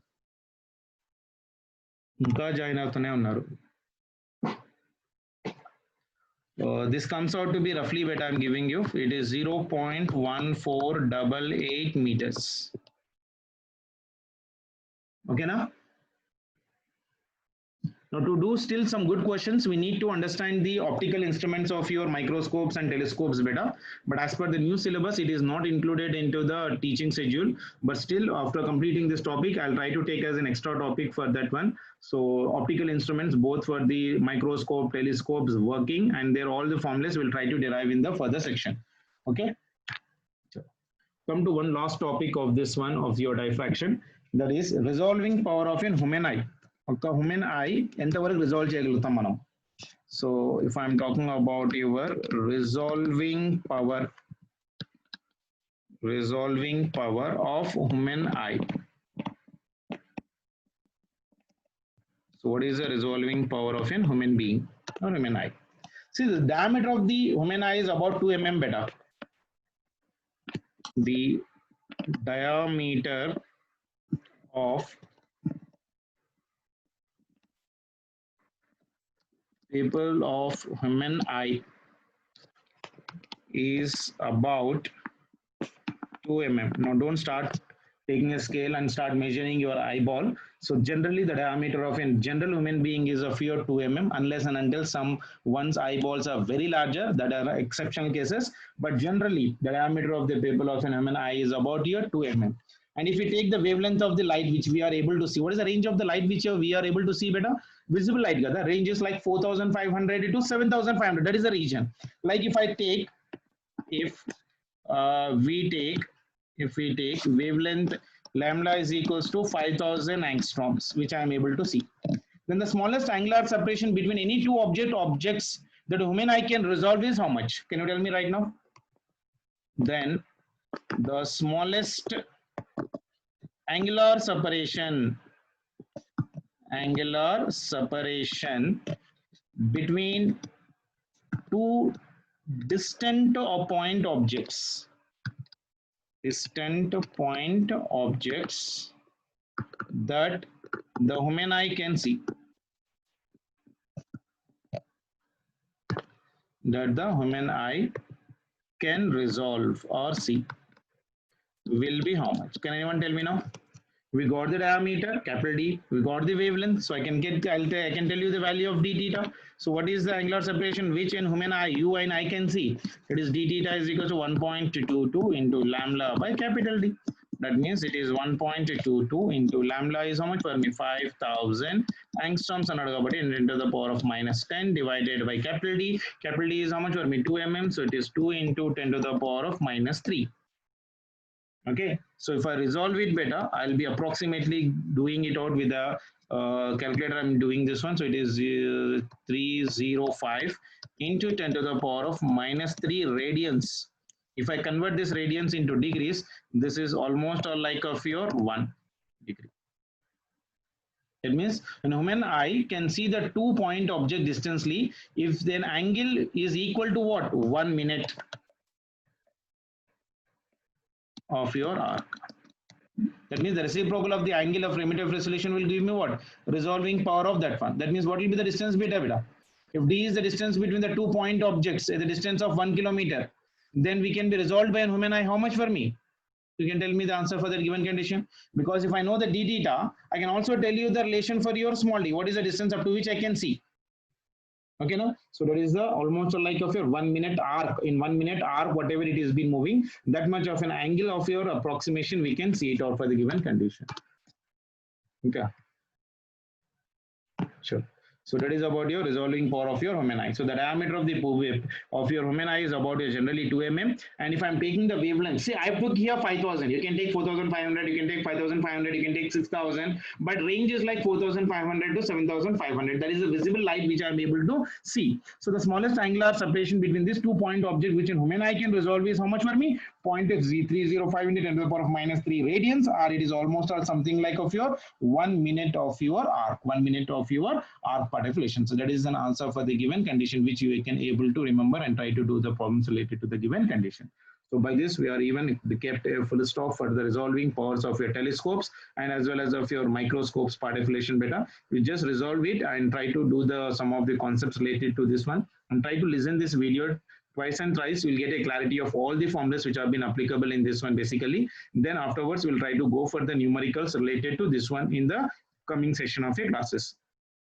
This comes out to be roughly what I'm giving you. It is 0.1488 meters. Okay now? Now to do still some good questions, we need to understand the optical instruments of your microscopes and telescopes better. But as per the new syllabus, it is not included into the teaching schedule. But still, after completing this topic, I'll try to take as an extra topic for that one. So optical instruments, both for the microscope, telescopes working, and they're all the formulas we'll try to derive in the further section. Okay. Come to one last topic of this one of your diffraction, that is resolving power of a human eye. Human eye enతవరకు resolve చేయగలుగుతాం మనం. So if I'm talking about your resolving power of human eye. So what is the resolving power of a human being or human eye? See, the diameter of the human eye is about 2 mm beta. The diameter of pupil of human eye is about 2 mm. Now don't start taking a scale and start measuring your eyeball. So generally the diameter of a general human being is of your 2 mm unless and until one's eyeballs are very larger, that are exceptional cases. But generally the diameter of the pupil of a human eye is about your 2 mm. And if we take the wavelength of the light which we are able to see, what is the range of the light which we are able to see better? Visible light, the range is like 4,500 to 7,500. That is the region. Like if we take wavelength lambda is equals to 5,000 angstroms, which I am able to see. Then the smallest angular separation between any two objects that a human eye can resolve is how much? Can you tell me right now? Then the smallest angular separation between two distant point objects that the human eye can see, resolve or see, will be how much? Can anyone tell me now? We got the diameter, capital D, we got the wavelength, so I can tell you the value of d theta. So what is the angular separation which in human eye, you and I can see? It is d theta is equal to 1.22 into lambda by capital D. That means it is 1.22 into lambda is how much for me? 5,000 angstroms into the power of minus 10 divided by capital D. Capital D is how much for me? 2 mm, so it is 2 into 10 to the power of minus 3. Okay, so if I resolve it better, I'll be approximately doing it out with a calculator. I'm doing this one, so it is 305 into 10 to the power of minus 3 radians. If I convert this radians into degrees, this is almost like of your 1 degree. It means a human eye can see the 2-point object distantly if the angle is equal to what? 1 minute of your arc. That means the reciprocal of the angle of primitive resolution will give me what? Resolving power of that one. That means what will be the distance beta? If d is the distance between the 2-point objects at the distance of 1 kilometer, then we can be resolved by a human eye how much for me? You can tell me the answer for that given condition, because if I know the d theta, I can also tell you the relation for your small d. What is the distance up to which I can see? Okay, no? So that is the almost like of your 1 minute arc. In 1 minute arc, whatever it is been moving, that much of an angle of your approximation, we can see it out for the given condition. Okay, sure. So that is about your resolving power of your Human eye. So the diameter of the of your Human eye is about generally 2 mm. And if I'm taking the wavelength, see, I took here 5,000. You can take 4,500. You can take 5,500. You can take 6,000. But range is like 4,500 to 7,500. That is the visible light which I'm able to see. So the smallest angular separation between these 2 point objects, which in Human eye can resolve, is how much for me? 0.305 into 10 to the power of minus 3 radians, or it is almost something like of your 1 minute of your arc. 1 minute of your arc deflation. So that is an answer for the given condition, which you can able to remember and try to do the problems related to the given condition. So by this, we are even kept a full stop for the resolving powers of your telescopes and as well as of your microscopes part deflation beta. You just resolve it and try to do the some of the concepts related to this one, and try to listen this video twice and thrice. You'll get a clarity of all the formulas which have been applicable in this one basically. Then afterwards, we'll try to go for the numericals related to this one in the coming session of your classes.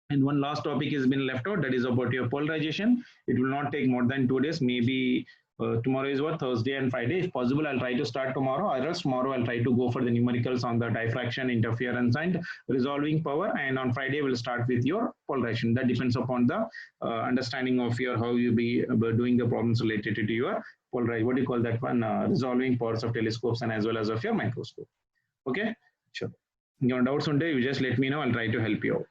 And one last topic has been left out, that is about your polarization. It will not take more than 2 days. Maybe tomorrow is what, Thursday and Friday. If possible, I'll try to start tomorrow, or else tomorrow I'll try to go for the numericals on the diffraction, interference, and resolving power. And on Friday, we'll start with your polarization. That depends upon the understanding of your how you be doing the problems related to your polarization. What do you call that one? Resolving powers of telescopes and as well as of your microscope. Okay, sure. Your doubts on day, you just let me know. I'll try to help you out.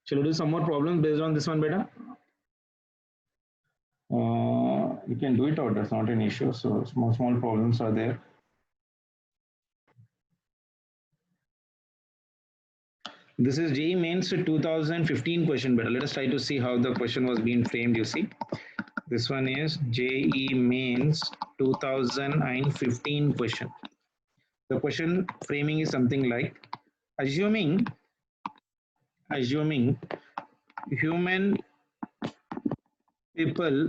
Shall we do some more problems based on this one, beta? You can do it out, that's not an issue. So small problems are there. This is JEE Mains 2015 question, beta. Let us try to see how the question was being framed, you see. This one is JEE Mains 2015 question. The question framing is something like, assuming human people,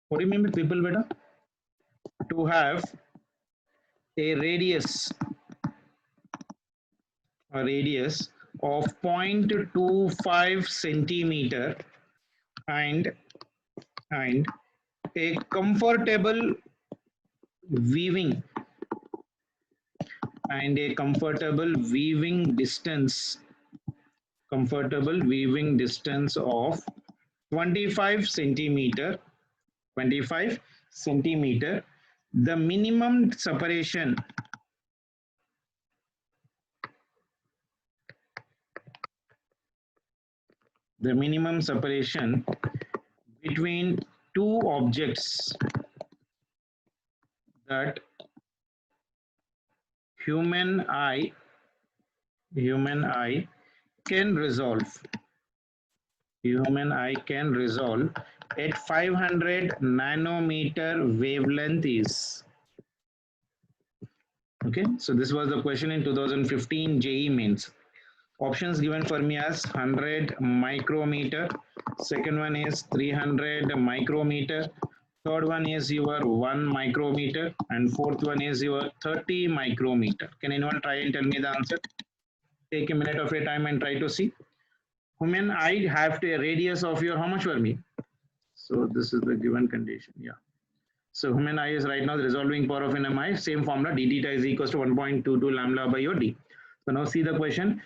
what do you mean by people, beta? To have a radius of 0.25 centimeter and a comfortable weaving distance of 25 centimeter, the minimum separation between two objects that human eye can resolve at 500 nanometer wavelength is. Okay, so this was the question in 2015 JEE Mains. Options given for me as 100 micrometer, second one is 300 micrometer, third one is your 1 micrometer, and fourth one is your 30 micrometer. Can anyone try and tell me the answer? Take a minute of your time and try to see. Human eye have to a radius of your how much for me? So this is the given condition, yeah. So human eye is right now the resolving power of an eye, same formula, d theta is equals to 1.22 lambda by your d. So now see the question.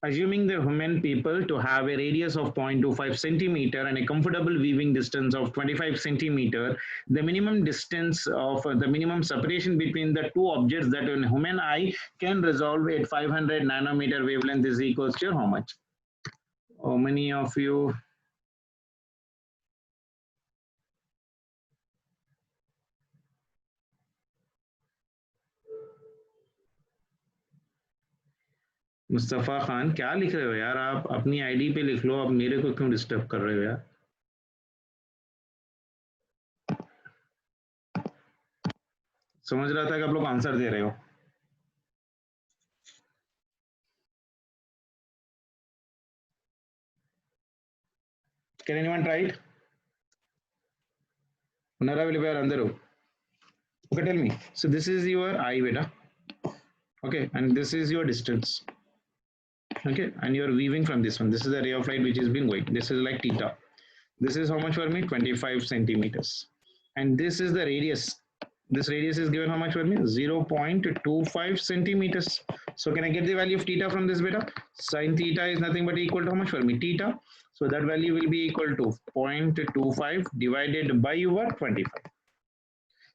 Assuming the human people to have a radius of 0.25 centimeter and a comfortable weaving distance of 25 centimeter, the minimum distance of the minimum separation between the two objects that a human eye can resolve at 500 nanometer wavelength is equals to how much? How many of you? Mustafa Khan, क्या लिख रहे हो यार? आप अपनी ID पे लिख लो, आप मेरे को क्यों डिस्टर्ब कर रहे हो यार? समझ रहा था कि आप लोग आंसर दे रहे हो. Can anyone try it? Unara will be andaru. Okay, tell me. So this is your I beta. Okay, and this is your distance. Okay, and you're weaving from this one. This is the ray of light which is being going. This is like theta. This is how much for me? 25 centimeters. And this is the radius. This radius is given how much for me? 0.25 centimeters. So can I get the value of theta from this beta? Sin theta is nothing but equal to how much for me? Theta. So that value will be equal to 0.25 divided by your 25.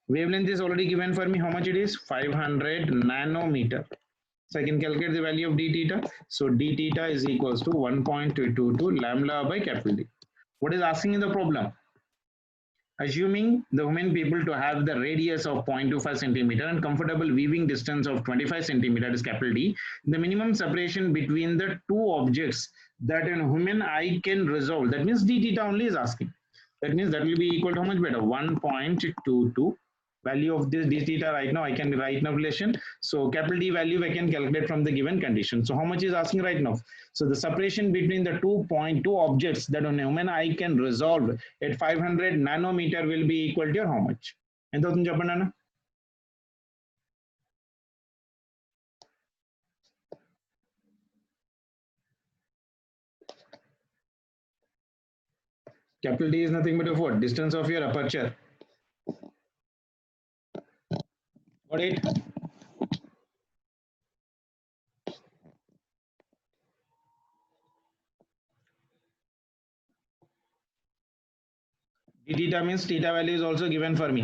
Wavelength is already given for me. How much it is? 500 nanometer. So I can calculate the value of d theta. So d theta is equals to 1.22 lambda by capital D. What is asking in the problem? Assuming the human people to have the radius of 0.25 centimeter and comfortable weaving distance of 25 centimeter is capital D, the minimum separation between the two objects that a human eye can resolve, that means d theta only is asking. That means that will be equal to how much better? 1.22. Value of this d theta right now I can write now relation. So capital D value I can calculate from the given condition. So how much is asking right now? So the separation between the 2.2 objects that a human eye can resolve at 500 nanometer will be equal to how much? ఎంత అవుతుంది చెప్పండి అన్న? Capital D is nothing but of what? Distance of your aperture. Got it? D theta means theta value is also given for me.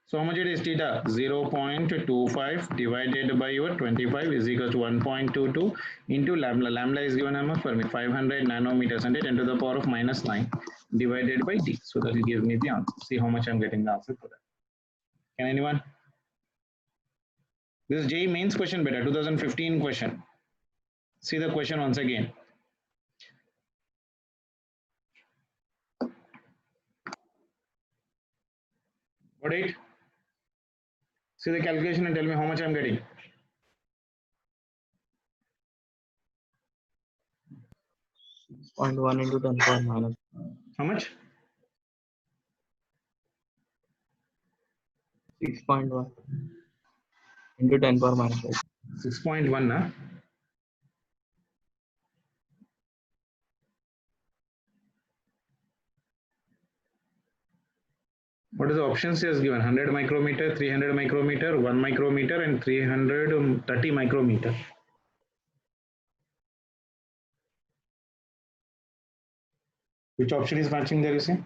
So how much it is theta? 0.25 divided by your 25 is equal to 1.22 into lambda. Lambda is given how much for me? 500 nanometers and 10 to the power of minus 9 divided by D. So that will give me the answer. See how much I'm getting the answer for that. Can anyone? This is JEE mains question beta, 2015 question. See the question once again. Got it? See the calculation and tell me how much I'm getting. .1 into 10 power minus. How much? 6.1 into 10 power minus 8. 6.1 na? What is the options he has given? 100 micrometer, 300 micrometer, 1 micrometer and 330 micrometer. Which option is matching there, you see?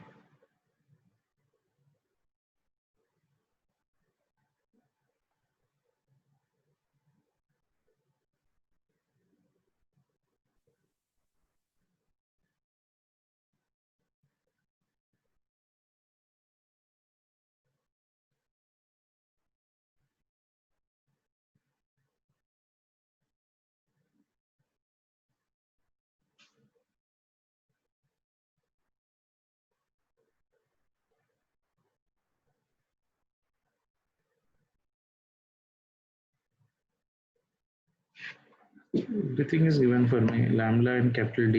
Everything is given for me, lambda and capital D.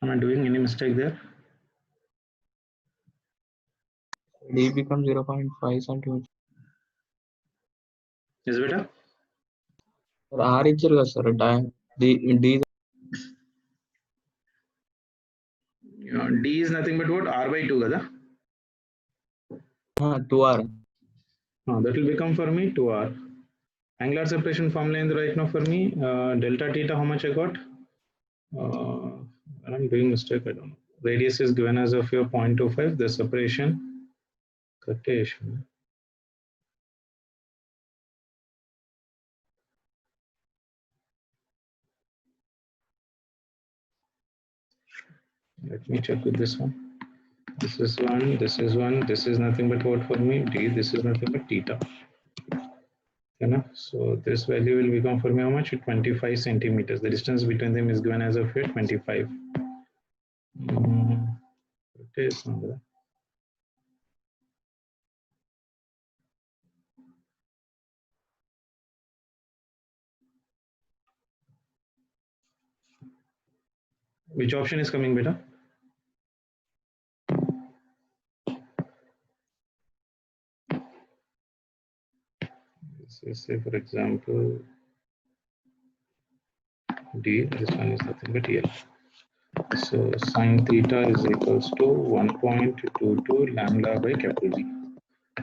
Am I doing any mistake there? D becomes 0.5 centimeter. Yes, beta? R ఇచ్చారు కదా sir D D is nothing but what? R by 2, kada? 2R. That will become for me 2R. Angular separation formula in the right now for me, delta theta, how much I got? I'm doing mistake, I don't know. Radius is given as of your 0.25, the separation. Let me check with this one. This is one, this is one, this is nothing but what for me? D, this is nothing but theta. So this value will become for me how much? 25 centimeters. The distance between them is given as of here 25. Which option is coming, beta? Say for example, D, this one is nothing but L. So sine theta is equals to 1.22 lambda by capital D.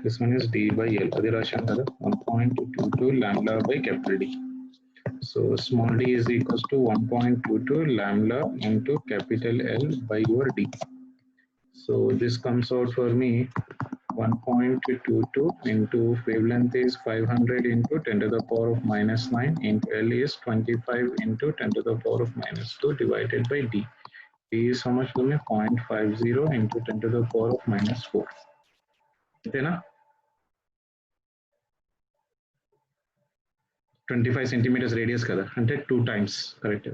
This one is D by L. Adi rasham kada 1.22 lambda by capital D. So small d is equals to 1.22 lambda into capital L by your D. So this comes out for me 1.22 into wavelength is 500 into 10 to the power of minus 9 into L is 25 into 10 to the power of minus 2 divided by D. D is how much for me? 0.50 into 10 to the power of minus 4. Okay, na? 25 centimeters radius kada, 2 times, correct?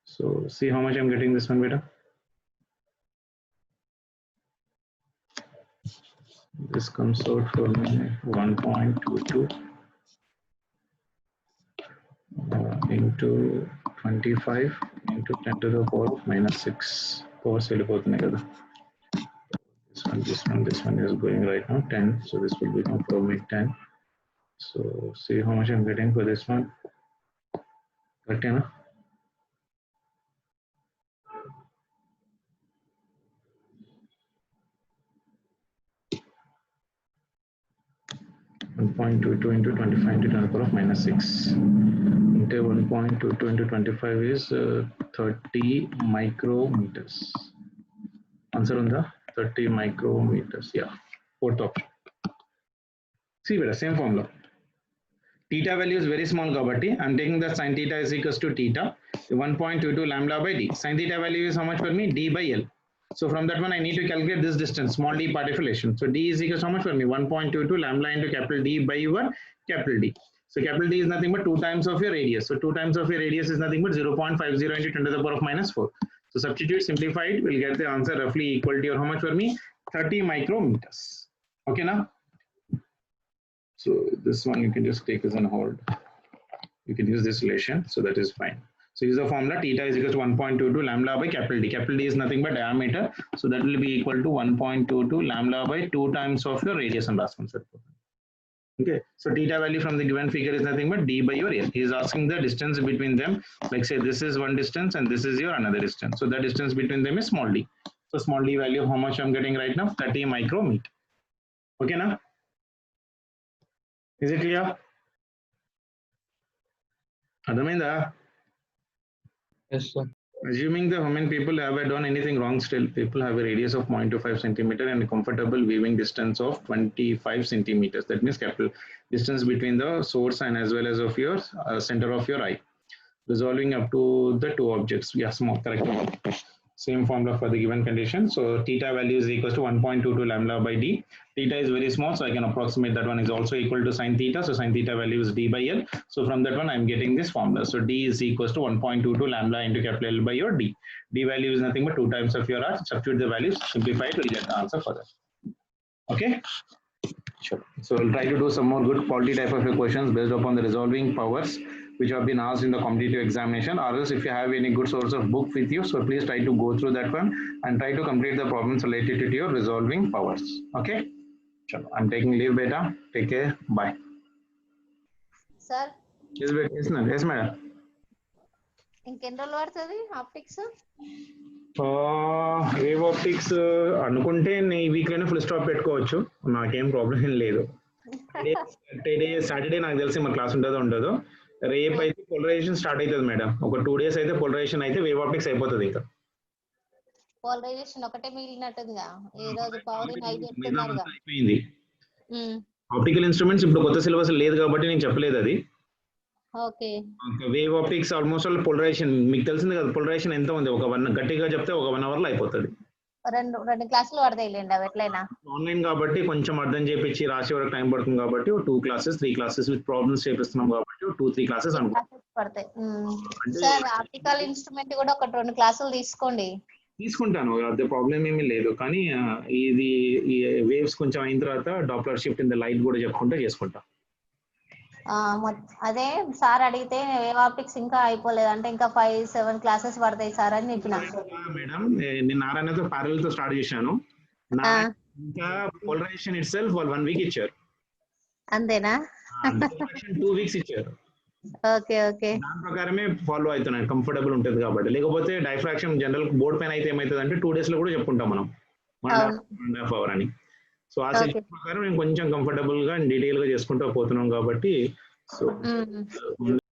So see how much I'm getting this one, beta. This comes out for me 1.22 into 25 into 10 to the power of minus 6. This one is going right now 10. So this will become for me 10. So see how much I'm getting for this one. Correct, na? 1.22 into 25 into 10 to the power of minus 6 into 1.22 into 25 is 30 micrometers. Answer on the 30 micrometers. Yeah, fourth option. See, better same formula. Theta value is very small, kabatti I'm taking the sin theta is equals to theta 1.22 lambda by d. Sin theta value is how much for me? D by L. So from that one, I need to calculate this distance, small d part deflection. So d is equal to how much for me? 1.22 lambda into capital D by your capital D. So capital D is nothing but 2 times of your radius. So 2 times of your radius is nothing but 0.50 into 10 to the power of minus 4. So substitute, simplified, we'll get the answer roughly equal to, or how much for me? 30 micrometers. Okay, now? So this one you can just take as an hold. You can use this relation, so that is fine. So use the formula theta is equal to 1.22 lambda by capital D. Capital D is nothing but diameter, so that will be equal to 1.22 lambda by 2 times of your radius and last one. Okay, so theta value from the given figure is nothing but D by your L. He is asking the distance between them, like say this is one distance and this is your another distance. So the distance between them is small d. So small d value, how much I'm getting right now? 30 micrometer. Okay, now? Is it clear? Adamainda? Yes, sir. Assuming the how many people have done anything wrong, still people have a radius of 0.25 centimeter and a comfortable viewing distance of 25 centimeters. That means capital distance between the source and as well as of your center of your eye, resolving up to the two objects. Yeah, small, correct. Same formula for the given condition. So theta value is equal to 1.22 lambda by d. Theta is very small, so I can approximate that one is also equal to sin theta. So sin theta value is d by L. So from that one, I'm getting this formula. So d is equal to 1.22 lambda into capital L by your d. D value is nothing but 2 times of your r. Substitute the values, simplify it, we'll get the answer for that. Okay. Sure. So we'll try to do some more good quality type of questions based upon the resolving powers which have been asked in the competitive examination, or else if you have any good source of book with you, so please try to go through that one and try to complete the problems related to your resolving powers. Okay. Sure. I'm taking leave, beta. Take care. Bye. Sir. Yes, beta. Yes, ma'am. Yes, madam. ఇంకెన్ని రోజులు పడుతుంది optics? Wave optics అనుకుంటే ఈ week లోనే full stop పెట్టుకోవచ్చు, నాకేం problem ఏం లేదు. సాటర్డే నాకు తెలిసి మన క్లాస్ ఉండదో. రేపు అయితే పోలరైజేషన్ స్టార్ట్ అవుతుంది మేడం. ఒక 2 days అయితే పోలరైజేషన్ అయితే వేవ్ ఆప్టిక్స్ అయిపోతుంది. ఇంకా పోలరైజేషన్ ఒకటే మిగిలినట్టుందిగా. ఈ రోజు పవరింగ్ అయిపోయింది. ఆప్టికల్ ఇన్స్ట్రుమెంట్స్ ఇప్పుడు కొత్త సిలబస్ లేదు కాబట్టి నేను చెప్పలేదు అది. Okay. Wave optics almost all polarization మీకు తెలిసింది కదా. పోలరైజేషన్ ఎంత ఉంది? ఒక 1 గట్టిగా చెప్తే ఒక 1 hour లో అయిపోతుంది. రెండు క్లాసులు పడతాయిలేండి అవి ఎట్లయినా. ఆన్లైన్ కాబట్టి కొంచెం అర్థం చేపించి రాసే వరకు టైం పడుతుంది కాబట్టి 2 classes 3 classes విత్ ప్రాబ్లమ్స్ చేపిస్తున్నాం కాబట్టి 2-3 classes పడతాయి. సార్ ఆప్టికల్ ఇన్స్ట్రుమెంట్ కూడా ఒక 2 క్లాసులు తీసుకోండి. తీసుకుంటాను, అదే ప్రాబ్లం ఏమీ లేదు. కానీ ఇది ఈ వేవ్స్ కొంచెం అయిన తర్వాత Doppler shift in the light కూడా చెప్పుకుంటూ చేసుకుంటా. అదే సార్ అడిగితే వేవ్ ఆప్టిక్స్ ఇంకా అయిపోలేదు అంటే ఇంకా 5-7 క్లాసెస్ పడతాయి సార్ అని చెప్పిన. మేడం నేను నారాయణతో parallel తో స్టార్ట్ చేశాను. ఇంకా పోలరైజేషన్ ఇట్ సెల్ఫ్ వాళ్ళు 1 వీక్ ఇచ్చారు. అంతేనా? 2 వీక్స్ ఇచ్చారు. Okay okay. దాని ప్రకారమే ఫాలో అవుతున్నాను, కంఫర్టబుల్ ఉంటుంది కాబట్టి. లేకపోతే డైఫ్రాక్షన్ జనరల్ బోర్డ్ పైన అయితే ఏమవుతుంది అంటే 2 days లో కూడా చెప్పుకుంటాం మనం 1.5 hour అని. సో ఆ సెక్షన్ ప్రకారం నేను కొంచెం కంఫర్టబుల్ గా డీటెయిల్ గా చేసుకుంటూ పోతున్నాం కాబట్టి సో